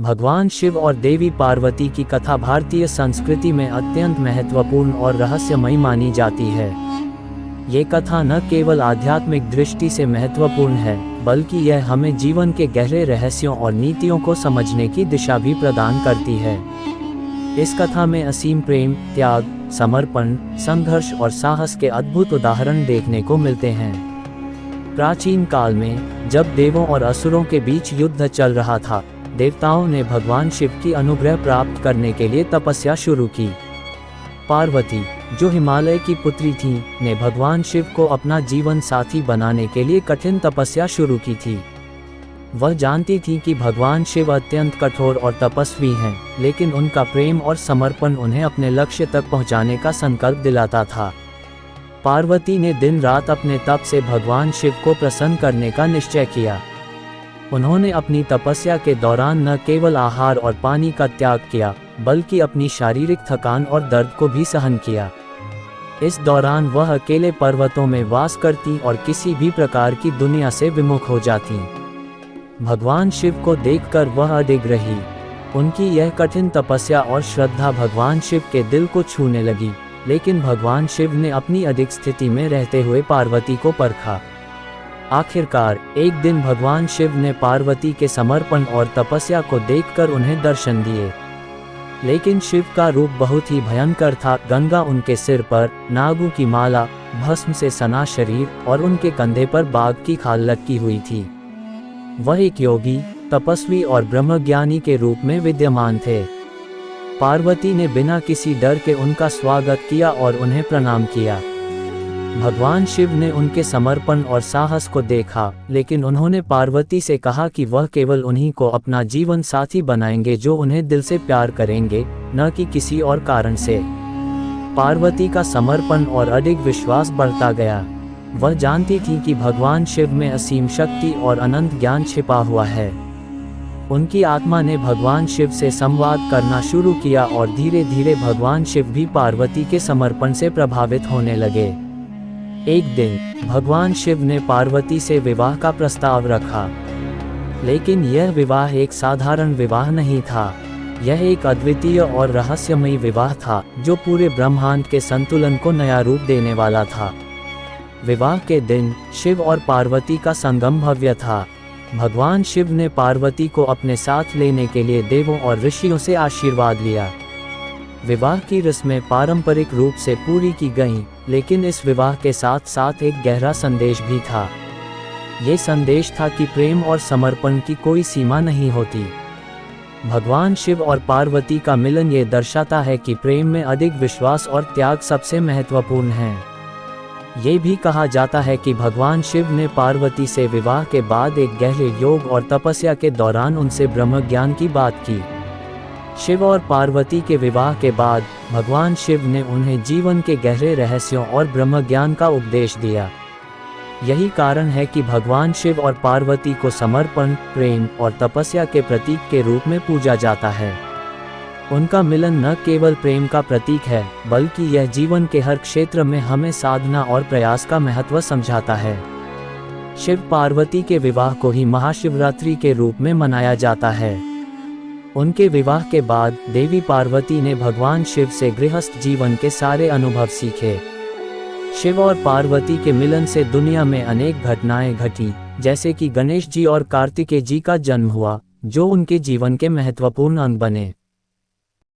भगवान शिव और देवी पार्वती की कथा भारतीय संस्कृति में अत्यंत महत्वपूर्ण और रहस्यमयी मानी जाती है। ये कथा न केवल आध्यात्मिक दृष्टि से महत्वपूर्ण है, बल्कि यह हमें जीवन के गहरे रहस्यों और नीतियों को समझने की दिशा भी प्रदान करती है। इस कथा में असीम प्रेम, त्याग, समर्पण, संघर्ष और साहस के अद्भुत उदाहरण देखने को मिलते हैं। प्राचीन काल में, जब देवों और असुरों के बीच युद्ध चल रहा था, देवताओं ने भगवान शिव की अनुग्रह प्राप्त करने के लिए तपस्या शुरू की। पार्वती, जो हिमालय की पुत्री थी, ने भगवान शिव को अपना जीवन साथी बनाने के लिए कठिन तपस्या शुरू की थी। वह जानती थी कि भगवान शिव अत्यंत कठोर और तपस्वी हैं, लेकिन उनका प्रेम और समर्पण उन्हें अपने लक्ष्य तक पहुंचाने का संकल्प दिलाता था। पार्वती ने दिन रात अपने तप से भगवान शिव को प्रसन्न करने का निश्चय किया। उन्होंने अपनी तपस्या के दौरान न केवल आहार और पानी का त्याग किया, बल्कि अपनी शारीरिक थकान और दर्द को भी सहन किया। इस दौरान वह अकेले पर्वतों में वास करती और किसी भी प्रकार की दुनिया से विमुख हो जाती। भगवान शिव को देखकर वह अडिग रही। उनकी यह कठिन तपस्या और श्रद्धा भगवान शिव के दिल को छूने लगी, लेकिन भगवान शिव ने अपनी अडिग स्थिति में रहते हुए पार्वती को परखा। आखिरकार एक दिन भगवान शिव ने पार्वती के समर्पण और तपस्या को देखकर उन्हें दर्शन दिए। लेकिन शिव का रूप बहुत ही भयंकर था। गंगा उनके सिर पर, नागों की माला, भस्म से सना शरीर और उनके कंधे पर बाघ की खाल लटकी हुई थी। वह एक योगी, तपस्वी और ब्रह्मज्ञानी के रूप में विद्यमान थे। पार्वती ने बिना किसी डर के उनका स्वागत किया और उन्हें प्रणाम किया। भगवान शिव ने उनके समर्पण और साहस को देखा, लेकिन उन्होंने पार्वती से कहा कि वह केवल उन्हीं को अपना जीवन साथी बनाएंगे जो उन्हें दिल से प्यार करेंगे, न कि किसी और कारण से। पार्वती का समर्पण और अडिग विश्वास बढ़ता गया। वह जानती थी कि भगवान शिव में असीम शक्ति और अनंत ज्ञान छिपा हुआ है। उनकी आत्मा ने भगवान शिव से संवाद करना शुरू किया और धीरे धीरे भगवान शिव भी पार्वती के समर्पण से प्रभावित होने लगे। एक दिन भगवान शिव ने पार्वती से विवाह का प्रस्ताव रखा, लेकिन यह विवाह एक साधारण विवाह नहीं था। यह एक अद्वितीय और रहस्यमयी विवाह था, जो पूरे ब्रह्मांड के संतुलन को नया रूप देने वाला था। विवाह के दिन शिव और पार्वती का संगम भव्य था। भगवान शिव ने पार्वती को अपने साथ लेने के लिए देवों और ऋषियों से आशीर्वाद लिया। विवाह की रस्में पारंपरिक रूप से पूरी की गईं, लेकिन इस विवाह के साथ साथ एक गहरा संदेश भी था। ये संदेश था कि प्रेम और समर्पण की कोई सीमा नहीं होती। भगवान शिव और पार्वती का मिलन ये दर्शाता है कि प्रेम में अधिक विश्वास और त्याग सबसे महत्वपूर्ण है। ये भी कहा जाता है कि भगवान शिव ने पार्वती से विवाह के बाद एक गहरे योग और तपस्या के दौरान उनसे ब्रह्मज्ञान की बात की। शिव और पार्वती के विवाह के बाद भगवान शिव ने उन्हें जीवन के गहरे रहस्यों और ब्रह्मज्ञान का उपदेश दिया। यही कारण है कि भगवान शिव और पार्वती को समर्पण, प्रेम और तपस्या के प्रतीक के रूप में पूजा जाता है। उनका मिलन न केवल प्रेम का प्रतीक है, बल्कि यह जीवन के हर क्षेत्र में हमें साधना और प्रयास का महत्व समझाता है। शिव पार्वती के विवाह को ही महाशिवरात्रि के रूप में मनाया जाता है। उनके विवाह के बाद देवी पार्वती ने भगवान शिव से गृहस्थ जीवन के सारे अनुभव सीखे। शिव और पार्वती के मिलन से दुनिया में अनेक घटनाएं घटी, जैसे कि गणेश जी और कार्तिकेय जी का जन्म हुआ, जो उनके जीवन के महत्वपूर्ण अंग बने।